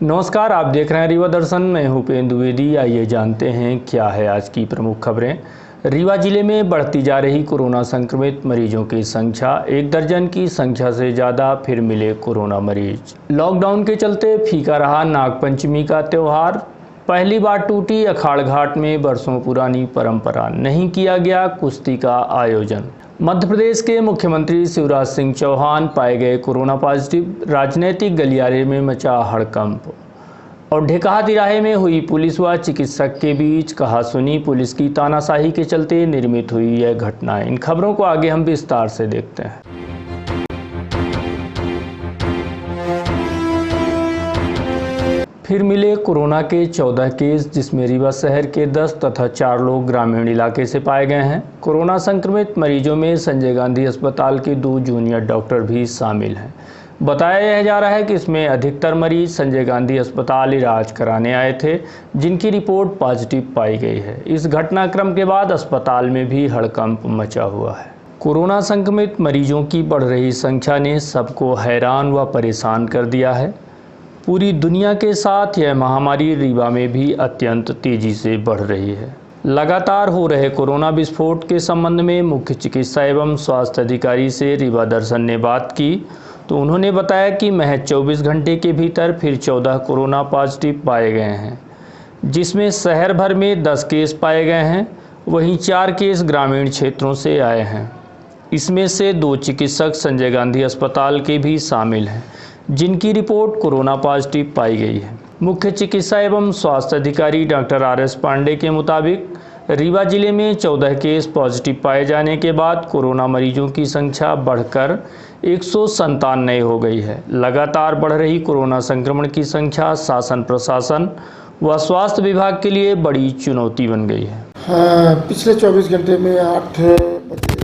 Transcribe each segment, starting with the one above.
नमस्कार, आप देख रहे हैं रीवा दर्शन। मैं हूं उपेंद्र द्विवेदी। आइए जानते हैं क्या है आज की प्रमुख खबरें। रीवा जिले में बढ़ती जा रही कोरोना संक्रमित मरीजों की संख्या 1 दर्जन की संख्या से ज़्यादा फिर मिले कोरोना मरीज। लॉकडाउन के चलते फीका रहा नागपंचमी का त्यौहार। पहली बार टूटी अखाड़ घाट में वर्षों पुरानी परंपरा, नहीं किया गया कुश्ती का आयोजन। मध्य प्रदेश के मुख्यमंत्री शिवराज सिंह चौहान पाए गए कोरोना पॉजिटिव। राजनीतिक गलियारे में मचा हड़कंप और ढेकहा तिराहे में हुई पुलिस व चिकित्सक के बीच कहासुनी। पुलिस की तानाशाही के चलते निर्मित हुई यह घटना। इन खबरों को आगे हम विस्तार से देखते हैं। फिर मिले कोरोना के 14 केस, जिसमें रीवा शहर के 10 तथा 4 लोग ग्रामीण इलाके से पाए गए हैं। कोरोना संक्रमित मरीजों में संजय गांधी अस्पताल के 2 जूनियर डॉक्टर भी शामिल हैं। बताया जा रहा है कि इसमें अधिकतर मरीज संजय गांधी अस्पताल इलाज कराने आए थे, जिनकी रिपोर्ट पॉजिटिव पाई गई है। इस घटनाक्रम के बाद अस्पताल में भी हड़कंप मचा हुआ है। कोरोना संक्रमित मरीजों की बढ़ रही संख्या ने सबको हैरान व परेशान कर दिया है। पूरी दुनिया के साथ यह महामारी रीवा में भी अत्यंत तेजी से बढ़ रही है। लगातार हो रहे कोरोना विस्फोट के संबंध में मुख्य चिकित्सा एवं स्वास्थ्य अधिकारी से रीवा दर्शन ने बात की तो उन्होंने बताया कि महज 24 घंटे के भीतर फिर 14 कोरोना पॉजिटिव पाए गए हैं, जिसमें शहर भर में 10 केस पाए गए हैं। वहीं 4 केस ग्रामीण क्षेत्रों से आए हैं। इसमें से 2 चिकित्सक संजय गांधी अस्पताल के भी शामिल हैं, जिनकी रिपोर्ट कोरोना पॉजिटिव पाई गई है। मुख्य चिकित्सा एवं स्वास्थ्य अधिकारी डॉक्टर RS पांडे के मुताबिक रीवा जिले में 14 केस पॉजिटिव पाए जाने के बाद कोरोना मरीजों की संख्या बढ़कर 197 हो गई है। लगातार बढ़ रही कोरोना संक्रमण की संख्या शासन प्रशासन व स्वास्थ्य विभाग के लिए बड़ी चुनौती बन गई है। पिछले 24 घंटे में 8 बजे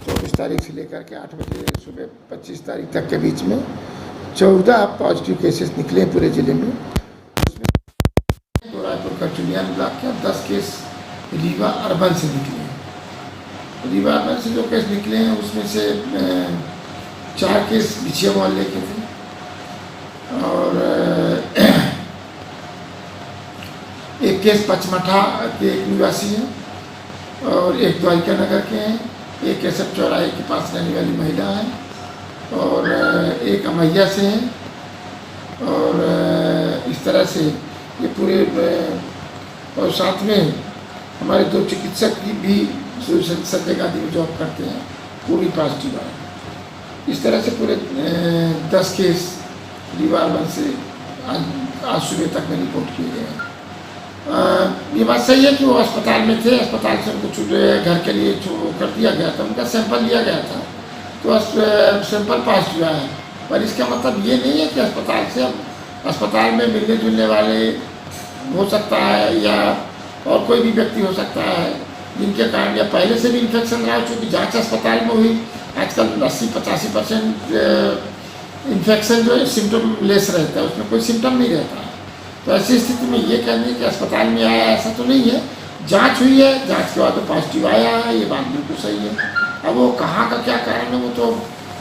24 तारीख से लेकर के 8 बजे सुबह 25 तारीख तक के बीच में 14 पॉजिटिव केसेस निकले पूरे जिले में। उसमें रायपुर का चुनियान ब्लॉक के 10 केस रीवा अर्बन से निकले हैं। रीवा अर्बन से जो केस निकले हैं उसमें से 4 केस बिछिया मोहल्ले के थे और 1 केस पचमठा के एक निवासी हैं और 1 द्वारिका नगर के हैं, 1 केशव चौराहे के पास रहने वाली महिला है और 1 अमैया से हैं। और इस तरह से ये पूरे और साथ में हमारे 2 चिकित्सक भी संजय गांधी में जॉब करते हैं, वो भी पॉजिटिव आए। इस तरह से पूरे 10 केस रीवा अर्बन से आज सुबह तक में रिपोर्ट किए गए हैं। ये बात सही है कि वो अस्पताल में थे, अस्पताल से उनको घर के लिए कर दिया गया था, उनका सैंपल लिया गया था तो सैंपल पॉजिटिव आया है। पर इसका मतलब ये नहीं है कि अस्पताल में मिलने जुलने वाले हो सकता है या और कोई भी व्यक्ति हो सकता है जिनके कारण या पहले से भी इन्फेक्शन रहा, चूँकि जांच अस्पताल में हुई। आजकल 80-85% इन्फेक्शन जो है सिम्टम लेस रहता है, उसमें कोई सिम्टम नहीं रहता है। तो ऐसी स्थिति में ये कहने कि अस्पताल में आया ऐसा तो नहीं है। जांच हुई है, जांच के बाद तो पॉजिटिव आया है, ये बात बिल्कुल सही है। अब वो कहाँ का क्या कारण है वो तो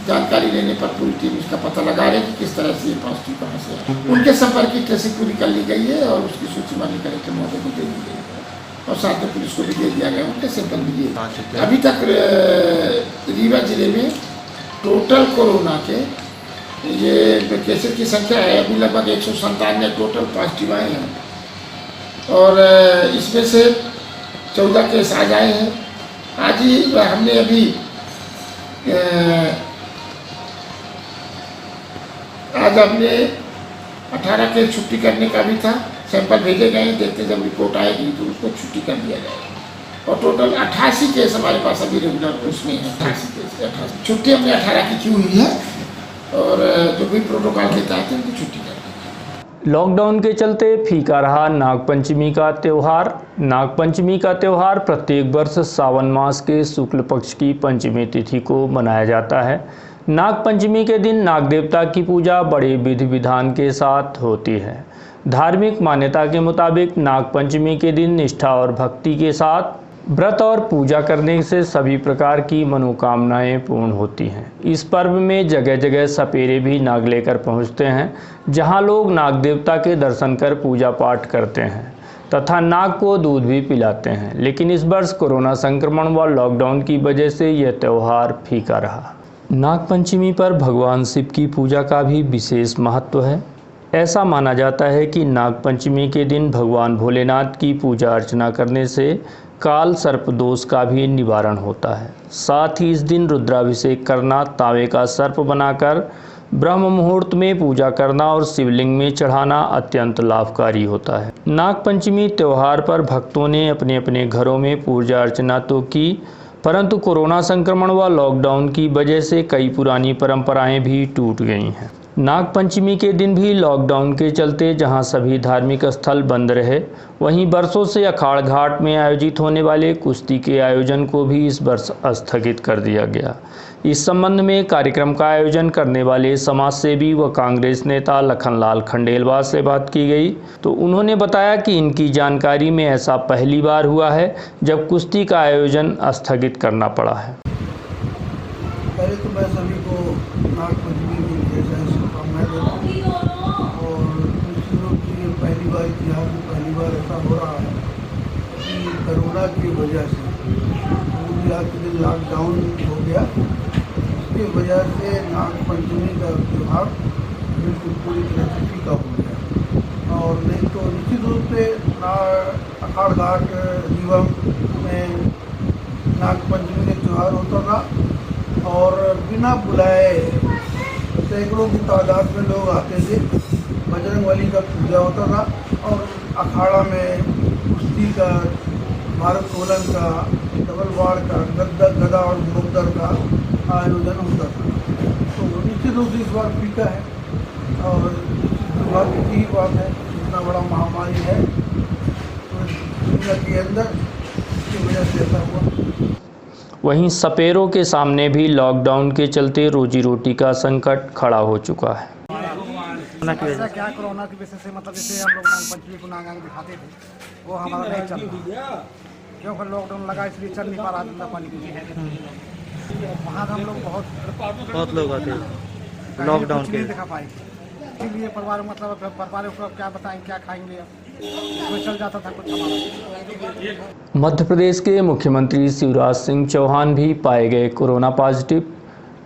जानकारी लेने पर पूरी टीम इसका पता लगा रही है कि किस तरह से ये पॉजिटिव कहाँ से है। उनके संपर्क की ट्रेसिंग पूरी कर ली गई है और उसकी सूची माननीय कलेक्टर महोदय को दे दी गई है और साथ में पुलिस को भी दे दिया गया, उनके सैंपल भी दिए। अभी तक रीवा जिले में टोटल कोरोना के ये केसेस की संख्या है अभी लगभग 197 टोटल पॉजिटिव आए हैं और इसमें से 14 केस आज आए हैं। आज ही हमने अभी आज हमने 18 केस छुट्टी करने का भी था, सैंपल भेजे गए हैं, देखते जब रिपोर्ट आएगी तो उसको छुट्टी कर दिया जाएगा। और टोटल 88 केस हमारे पास अभी रेगुलर उसमें है। 88 केस छुट्टी हमने 18 की की हुई है और जो भी प्रोटोकॉल के तहत उनकी छुट्टी कर दी। लॉकडाउन के चलते फीका रहा नागपंचमी का त्यौहार। नागपंचमी का त्यौहार प्रत्येक वर्ष सावन मास के शुक्ल पक्ष की पंचमी तिथि को मनाया जाता है। नागपंचमी के दिन नाग देवता की पूजा बड़े विधि विधान के साथ होती है। धार्मिक मान्यता के मुताबिक नागपंचमी के दिन निष्ठा और भक्ति के साथ व्रत और पूजा करने से सभी प्रकार की मनोकामनाएं पूर्ण होती हैं। इस पर्व में जगह जगह सपेरे भी नाग लेकर पहुंचते हैं, जहां लोग नाग देवता के दर्शन कर पूजा पाठ करते हैं तथा नाग को दूध भी पिलाते हैं। लेकिन इस वर्ष कोरोना संक्रमण व लॉकडाउन की वजह से यह त्यौहार फीका रहा। नाग पंचमी पर भगवान शिव की पूजा का भी विशेष महत्व है। ऐसा माना जाता है कि नाग पंचमी के दिन भगवान भोलेनाथ की पूजा अर्चना करने से काल सर्प दोष का भी निवारण होता है। साथ ही इस दिन रुद्राभिषेक करना, तांबे का सर्प बनाकर ब्रह्म मुहूर्त में पूजा करना और शिवलिंग में चढ़ाना अत्यंत लाभकारी होता है। नाग पंचमी त्यौहार पर भक्तों ने अपने अपने घरों में पूजा अर्चना तो की, परंतु कोरोना संक्रमण व लॉकडाउन की वजह से कई पुरानी परंपराएं भी टूट गई हैं। नाग पंचमी के दिन भी लॉकडाउन के चलते जहां सभी धार्मिक स्थल बंद रहे, वहीं बरसों से अखाड़ घाट में आयोजित होने वाले कुश्ती के आयोजन को भी इस वर्ष स्थगित कर दिया गया। इस संबंध में कार्यक्रम का आयोजन करने वाले समाजसेवी व कांग्रेस नेता लखनलाल खंडेलवाल से बात की गई तो उन्होंने बताया कि इनकी जानकारी में ऐसा पहली बार हुआ है जब कुश्ती का आयोजन स्थगित करना पड़ा है। पहले तो मैं सभी को नाग पंचमी की शुभकामनाएं देता हूँ और निश्चित रूप से पहली बार इतिहास में पहली बार ऐसा हो रहा है कि कोरोना की वजह से पूरी आज के दिन लॉकडाउन हो गया। इसकी वजह से नाग पंचमी का त्यौहार बिल्कुल पूरी तरह से फीका हो गया और नहीं तो निश्चित रूप से अखाड़ घाट रीवा में नाग पंचमी का त्यौहार होता था और बिना बुलाए सैकड़ों की तादाद में लोग आते थे। बजरंगबली का पूजा होता था और अखाड़ा में कुश्ती का, भारोत्तोलन का, डबल वार का, गदा और मुक्तर का आयोजन होता था। तो निश्चित रूप से इस बार फीका है और दुर्भाग्य की बात है, इतना बड़ा महामारी है तो दुनिया के अंदर, इसकी वजह से ऐसा हुआ। वहीं सपेरों के सामने भी लॉकडाउन के चलते रोजी रोटी का संकट खड़ा हो चुका है। ऐसा क्या कोरोना की वजह से मतलब जैसे हम लोग नाग पंचमी को नागांग दिखाते थे वो हमारा नहीं चल रहा क्योंकि लॉकडाउन लगा, इसलिए चल नहीं पा रहा धंधा पानी। वहाँ हम लोग बहुत लोग आते हैं लॉकडाउन के दिखा पाए, इसीलिए परिवार को क्या बताएं क्या खाएंगे, चल जाता था कुछ हमारा। मध्य प्रदेश के मुख्यमंत्री शिवराज सिंह चौहान भी पाए गए कोरोना पॉजिटिव।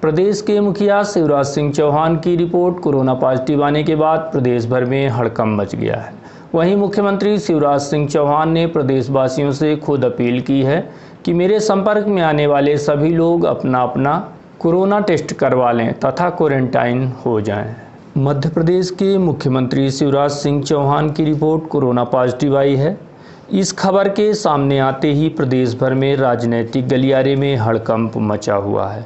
प्रदेश के मुखिया शिवराज सिंह चौहान की रिपोर्ट कोरोना पॉजिटिव आने के बाद प्रदेश भर में हड़कंप मच गया है। वहीं मुख्यमंत्री शिवराज सिंह चौहान ने प्रदेशवासियों से खुद अपील की है कि मेरे संपर्क में आने वाले सभी लोग अपना अपना कोरोना टेस्ट करवा लें तथा क्वारंटाइन हो जाएं। मध्य प्रदेश के मुख्यमंत्री शिवराज सिंह चौहान की रिपोर्ट कोरोना पॉजिटिव आई है। इस खबर के सामने आते ही प्रदेश भर में राजनीतिक गलियारे में हड़कंप मचा हुआ है।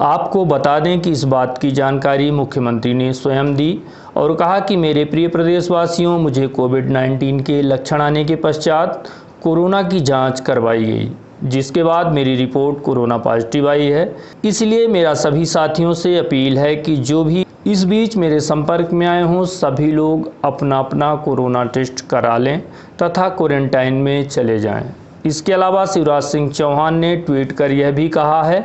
आपको बता दें कि इस बात की जानकारी मुख्यमंत्री ने स्वयं दी और कहा कि मेरे प्रिय प्रदेशवासियों, मुझे कोविड-19 के लक्षण आने के पश्चात कोरोना की जांच करवाई गई, जिसके बाद मेरी रिपोर्ट कोरोना पॉजिटिव आई है। इसलिए मेरा सभी साथियों से अपील है कि जो भी इस बीच मेरे संपर्क में आए हों, सभी लोग अपना अपना कोरोना टेस्ट करा लें तथा क्वारंटाइन में चले जाएं। इसके अलावा शिवराज सिंह चौहान ने ट्वीट कर यह भी कहा है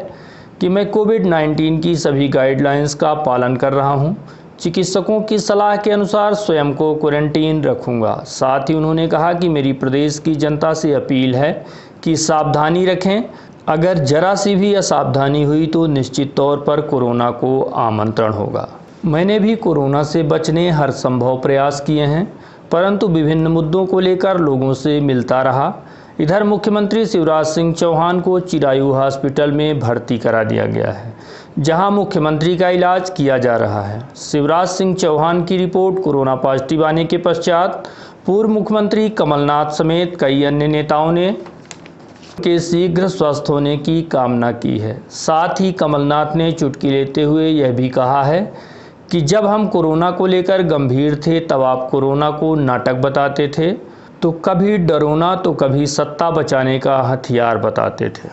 कि मैं कोविड-19 की सभी गाइडलाइंस का पालन कर रहा हूं। चिकित्सकों की सलाह के अनुसार स्वयं को क्वारंटीन रखूंगा। साथ ही उन्होंने कहा कि मेरी प्रदेश की जनता से अपील है कि सावधानी रखें। अगर जरा सी भी असावधानी हुई तो निश्चित तौर पर कोरोना को आमंत्रण होगा। मैंने भी कोरोना से बचने हर संभव प्रयास किए हैं, परंतु विभिन्न मुद्दों को लेकर लोगों से मिलता रहा। इधर मुख्यमंत्री शिवराज सिंह चौहान को चिरायू हॉस्पिटल में भर्ती करा दिया गया है, जहां मुख्यमंत्री का इलाज किया जा रहा है। शिवराज सिंह चौहान की रिपोर्ट कोरोना पॉजिटिव आने के पश्चात पूर्व मुख्यमंत्री कमलनाथ समेत कई अन्य नेताओं ने के शीघ्र स्वस्थ होने की कामना की है। साथ ही कमलनाथ ने चुटकी लेते हुए यह भी कहा है कि जब हम कोरोना को लेकर गंभीर थे तब आप कोरोना को नाटक बताते थे, तो कभी डरोना तो कभी सत्ता बचाने का हथियार बताते थे।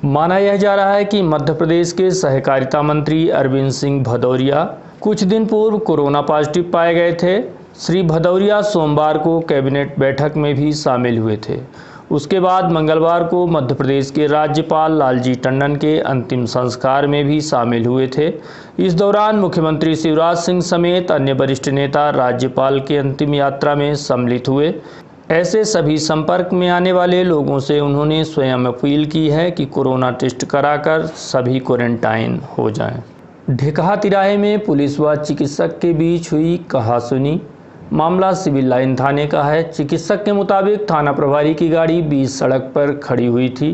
माना यह जा रहा है कि मध्य प्रदेश के सहकारिता मंत्री अरविंद सिंह भदौरिया कुछ दिन पूर्व कोरोना पॉजिटिव पाए गए थे। श्री भदौरिया सोमवार को कैबिनेट बैठक में भी शामिल हुए थे। उसके बाद मंगलवार को मध्य प्रदेश के राज्यपाल लालजी टंडन के अंतिम संस्कार में भी शामिल हुए थे। इस दौरान मुख्यमंत्री शिवराज सिंह समेत अन्य वरिष्ठ नेता राज्यपाल की अंतिम यात्रा में सम्मिलित हुए। ऐसे सभी संपर्क में आने वाले लोगों से उन्होंने स्वयं अपील की है कि कोरोना टेस्ट कराकर सभी क्वारंटाइन हो जाएं। ढेकहा तिराहे में पुलिस व चिकित्सक के बीच हुई कहासुनी। मामला सिविल लाइन थाने का है। चिकित्सक के मुताबिक थाना प्रभारी की गाड़ी बीच सड़क पर खड़ी हुई थी।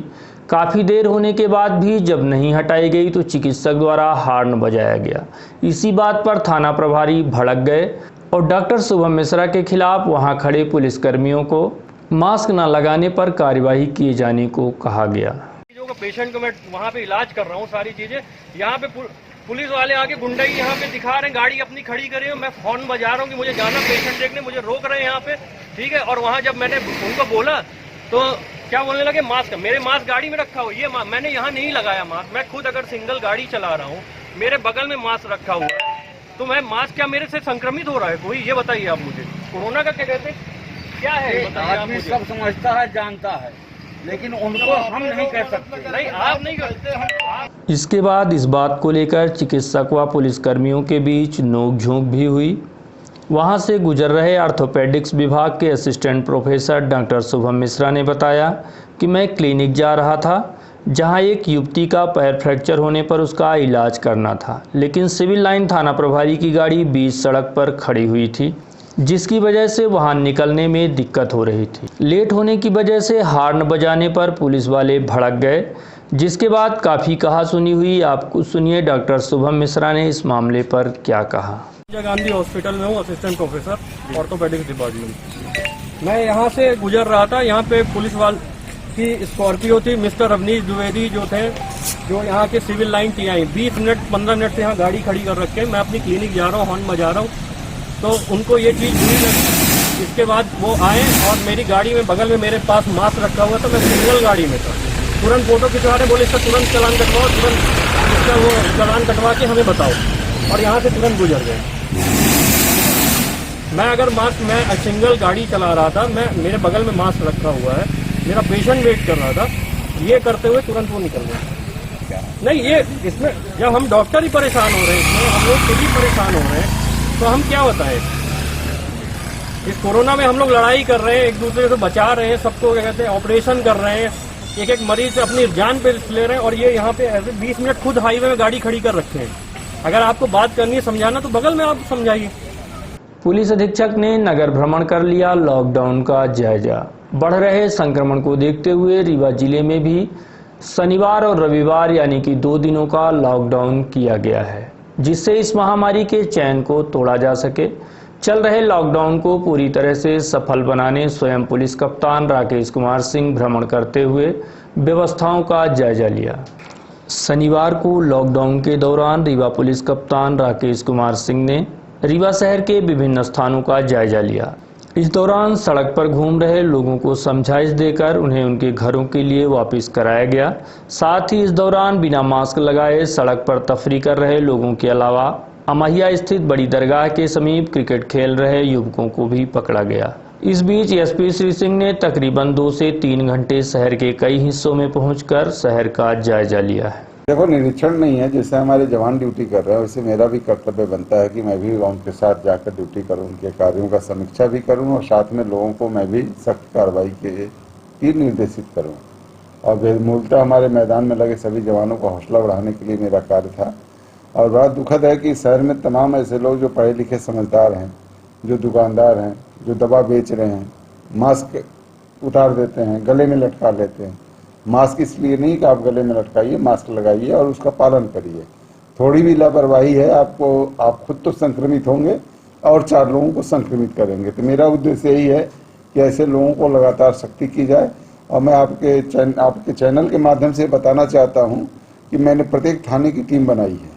काफ़ी देर होने के बाद भी जब नहीं हटाई गई तो चिकित्सक द्वारा हॉर्न बजाया गया। इसी बात पर थाना प्रभारी भड़क गए और डॉक्टर शुभम मिश्रा के खिलाफ वहां खड़े पुलिसकर्मियों को मास्क न लगाने पर कार्यवाही किए जाने को कहा गया। पेशेंट को मैं वहाँ पे इलाज कर रहा हूँ, सारी चीजें यहाँ पे पुलिस वाले आके गुंडई यहाँ पे दिखा रहे हैं, गाड़ी अपनी खड़ी करी है, मैं हॉर्न बजा रहा हूँ कि मुझे जाना पेशेंट देखने, मुझे रोक रहे हैं यहाँ पे, ठीक है। और वहाँ जब मैंने उनको बोला तो क्या बोलने लगे, मास्क, मेरे मास्क गाड़ी में रखा हो, ये मैंने यहाँ नहीं लगाया मास्क, मैं खुद अगर सिंगल गाड़ी चला रहा हूँ, मेरे बगल में मास्क रखा हुआ है, तो मैं मास्क क्या मेरे से संक्रमित हो रहा है कोई, ये बताइए आप मुझे। कोरोना का क्या कहते हैं, क्या है आदमी सब समझता है, जानता है, लेकिन उनको हम नहीं कह सकते। नहीं, आप नहीं करते। इसके बाद इस बात को लेकर चिकित्सक व पुलिसकर्मियों के बीच नोक-झोंक भी हुई। वहां से गुजर रहे ऑर्थोपेडिक्स विभाग के assistant professor doctor Shubham Mishra ने बताया कि मैं क्लिनिक जा रहा था जहां एक युवती का पैर फ्रैक्चर होने पर उसका इलाज करना था, लेकिन सिविल लाइन थाना प्रभारी की गाड़ी बीच सड़क पर खड़ी हुई थी, जिसकी वजह से वहां निकलने में दिक्कत हो रही थी। लेट होने की वजह से हॉर्न बजाने पर पुलिस वाले भड़क गए, जिसके बाद काफ़ी कहासुनी हुई। आपको सुनिए डॉक्टर शुभम मिश्रा ने इस मामले पर क्या कहा। इंदिरा गांधी हॉस्पिटल में हूँ, असिस्टेंट प्रोफेसर ऑर्थोपेडिक्स डिपार्टमेंट। मैं यहाँ से गुजर रहा था, यहाँ पे पुलिस वाले की स्कॉर्पियो थी, मिस्टर अवनीश द्विवेदी जो थे, जो यहाँ के Civil Line TI, 20 minute 15 minute से यहाँ गाड़ी खड़ी कर रखे हैं। मैं अपनी क्लिनिक जा रहा हूँ, हॉर्न बजा रहा हूँ, तो उनको ये चीज़ बुरी लगी। इसके बाद वो आए और मेरी गाड़ी में बगल में मेरे पास मास्क रखा हुआ था, मैं सिंगल गाड़ी में था। तुरंत फोटो खिंचवा रहे, बोले इसका तुरंत चालान कटवाओ, तुरंत इसका वो चालान कटवा के हमें बताओ, और यहाँ से तुरंत गुजर गए। मैं अगर मास्क, मैं सिंगल गाड़ी चला रहा था, मैं मेरे बगल में मास्क रखा हुआ है, मेरा पेशेंट वेट कर रहा था, ये करते हुए तुरंत वो निकल गए। नहीं, ये इसमें जब हम डॉक्टर ही परेशान हो रहे हैं, इसमें हम लोग खुद ही परेशान हो रहे हैं, तो हम क्या बताएं। इस कोरोना में हम लोग लड़ाई कर रहे हैं, एक दूसरे से बचा रहे हैं, सबको क्या कहते हैं ऑपरेशन कर रहे हैं, एक एक मरीज अपनी जान पे ले रहे हैं, और ये यहाँ पे ऐसे 20 मिनट खुद हाईवे में गाड़ी खड़ी कर रखे हैं। अगर आपको बात करनी है, समझाना, तो बगल में आप समझाइए। पुलिस अधीक्षक ने नगर भ्रमण कर लिया लॉकडाउन का जायजा। बढ़ रहे संक्रमण को देखते हुए रीवा जिले में भी शनिवार और रविवार यानी कि 2 दिनों का लॉकडाउन किया गया है, जिससे इस महामारी के चैन को तोड़ा जा सके। चल रहे लॉकडाउन को पूरी तरह से सफल बनाने स्वयं पुलिस कप्तान राकेश कुमार सिंह भ्रमण करते हुए व्यवस्थाओं का जायजा लिया। शनिवार को लॉकडाउन के दौरान रीवा पुलिस कप्तान राकेश कुमार सिंह ने रीवा शहर के विभिन्न स्थानों का जायजा लिया। इस दौरान सड़क पर घूम रहे लोगों को समझाइश देकर उन्हें उनके घरों के लिए वापस कराया गया। साथ ही इस दौरान बिना मास्क लगाए सड़क पर तफरी कर रहे लोगों के अलावा अमहिया स्थित बड़ी दरगाह के समीप क्रिकेट खेल रहे युवकों को भी पकड़ा गया। इस बीच एसपी श्री सिंह ने तकरीबन 2 से 3 घंटे शहर के कई हिस्सों में पहुंचकर शहर का जायजा लिया है। देखो, निरीक्षण नहीं है, जैसे हमारे जवान ड्यूटी कर रहे हैं वैसे मेरा भी कर्तव्य बनता है कि मैं भी उनके साथ जाकर ड्यूटी करूं, उनके कार्यों का समीक्षा भी करूं, और साथ में लोगों को मैं भी सख्त कार्रवाई के निर्देशित करूं। और मूलतः हमारे मैदान में लगे सभी जवानों को हौसला बढ़ाने के लिए मेरा कार्य था। और बड़ा दुखद है कि शहर में तमाम ऐसे लोग जो पढ़े लिखे समझदार हैं, जो दुकानदार हैं, जो दवा बेच रहे हैं, मास्क उतार देते हैं, गले में लटका लेते हैं। मास्क इसलिए नहीं कि आप गले में लटकाइए, मास्क लगाइए और उसका पालन करिए। थोड़ी भी लापरवाही है आप खुद तो संक्रमित होंगे और 4 लोगों को संक्रमित करेंगे। तो मेरा उद्देश्य यही है कि ऐसे लोगों को लगातार सख्ती की जाए। और मैं आपके चैनल के माध्यम से बताना चाहता हूँ कि मैंने प्रत्येक थाने की टीम बनाई है,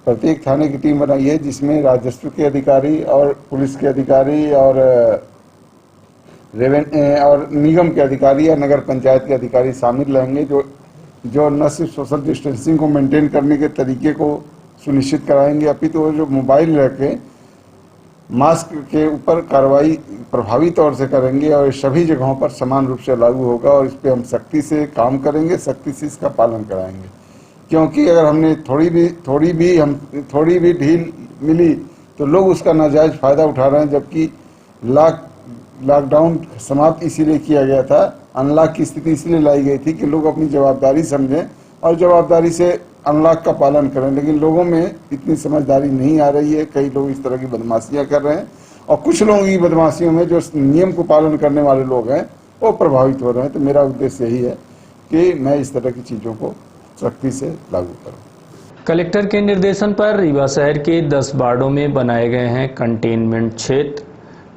प्रत्येक थाने की टीम बनाई है, जिसमें राजस्व के अधिकारी और पुलिस के अधिकारी और और निगम के अधिकारी या नगर पंचायत के अधिकारी शामिल रहेंगे, जो न सिर्फ सोशल डिस्टेंसिंग को मेंटेन करने के तरीके को सुनिश्चित कराएंगे, अपितु जो मोबाइल रखे मास्क के ऊपर कार्रवाई प्रभावी तौर से करेंगे और सभी जगहों पर समान रूप से लागू होगा और इस पे हम सख्ती से काम करेंगे, सख्ती से इसका पालन कराएंगे। क्योंकि अगर हमने थोड़ी भी ढील मिली तो लोग उसका नाजायज फायदा उठा रहे हैं, जबकि लॉकडाउन समाप्त इसीलिए किया गया था, अनलॉक की स्थिति इसलिए लाई गई थी कि लोग अपनी जवाबदारी समझें और जवाबदारी से अनलॉक का पालन करें। लेकिन लोगों में इतनी समझदारी नहीं आ रही है, कई लोग इस तरह की बदमाशियां कर रहे हैं और कुछ लोगों की बदमाशियों में जो नियम को पालन करने वाले लोग हैं वो प्रभावित हो रहे हैं। तो मेरा उद्देश्य यही है कि मैं इस तरह की चीज़ों को सख्ती से लागू करूँ। कलेक्टर के निर्देशन पर रीवा शहर के 10 वार्डों में बनाए गए हैं कंटेनमेंट क्षेत्र।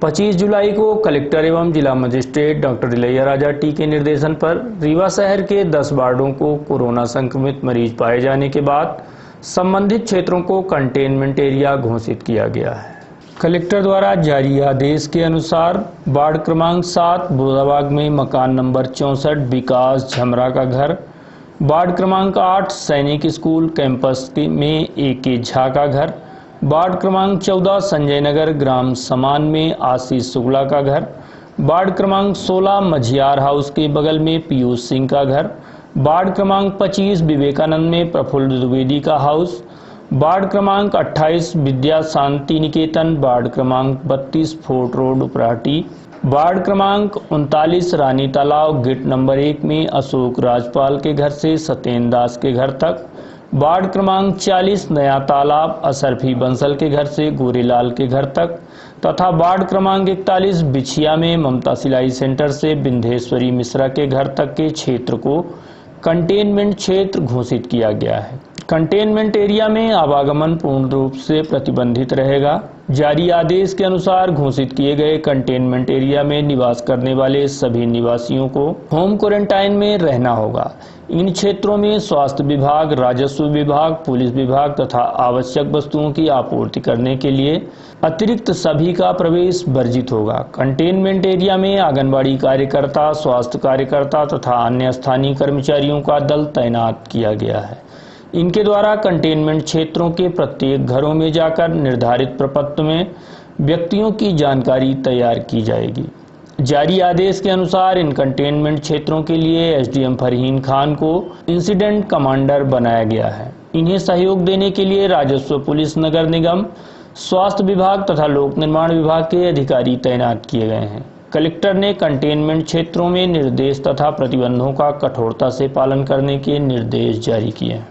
25 जुलाई को कलेक्टर एवं जिला magistrate doctor Ilaiya Raja T के निर्देशन पर रीवा शहर के 10 वार्डों को कोरोना संक्रमित मरीज पाए जाने के बाद संबंधित क्षेत्रों को कंटेनमेंट एरिया घोषित किया गया है। कलेक्टर द्वारा जारी आदेश के अनुसार वार्ड क्रमांक 7 बोदाबाग में मकान नंबर 64 विकास झमरा का घर, वार्ड क्रमांक 8 सैनिक स्कूल कैंपस में AK झा का घर, वार्ड क्रमांक 14 संजय नगर ग्राम समान में आशीष शुक्ला का घर, वार्ड क्रमांक 16 मझियार हाउस के बगल में पीयूष सिंह का घर, वार्ड क्रमांक 25 विवेकानंद में प्रफुल्ल द्विवेदी का हाउस, वार्ड क्रमांक 28 विद्या शांति निकेतन, वार्ड क्रमांक 32 फोर्ट रोड उपराहटी, वार्ड क्रमांक 39 रानी तालाब गेट नंबर 1 में अशोक राजपाल के घर से सत्येंद्र दास के घर तक, वार्ड क्रमांक 40 नया तालाब अशरफी बंसल के घर से गोरेलाल के घर तक तथा वार्ड क्रमांक 41 बिछिया में ममता सिलाई सेंटर से बिंधेश्वरी मिश्रा के घर तक के क्षेत्र को कंटेनमेंट क्षेत्र घोषित किया गया है। कंटेनमेंट एरिया में आवागमन पूर्ण रूप से प्रतिबंधित रहेगा। जारी आदेश के अनुसार घोषित किए गए कंटेनमेंट एरिया में निवास करने वाले सभी निवासियों को होम क्वारंटाइन में रहना होगा। इन क्षेत्रों में स्वास्थ्य विभाग, राजस्व विभाग, पुलिस विभाग तथा आवश्यक वस्तुओं की आपूर्ति करने के लिए अतिरिक्त सभी का प्रवेश वर्जित होगा। कंटेनमेंट एरिया में आंगनबाड़ी कार्यकर्ता, स्वास्थ्य कार्यकर्ता तथा अन्य स्थानीय कर्मचारियों का दल तैनात किया गया है। इनके द्वारा कंटेनमेंट क्षेत्रों के प्रत्येक घरों में जाकर निर्धारित प्रपत्र में व्यक्तियों की जानकारी तैयार की जाएगी। जारी आदेश के अनुसार इन कंटेनमेंट क्षेत्रों के लिए SDM फरहीन खान को इंसिडेंट कमांडर बनाया गया है। इन्हें सहयोग देने के लिए राजस्व, पुलिस, नगर निगम, स्वास्थ्य विभाग तथा लोक निर्माण विभाग के अधिकारी तैनात किए गए हैं। कलेक्टर ने कंटेनमेंट क्षेत्रों में निर्देश तथा प्रतिबंधों का कठोरता से पालन करने के निर्देश जारी किए हैं।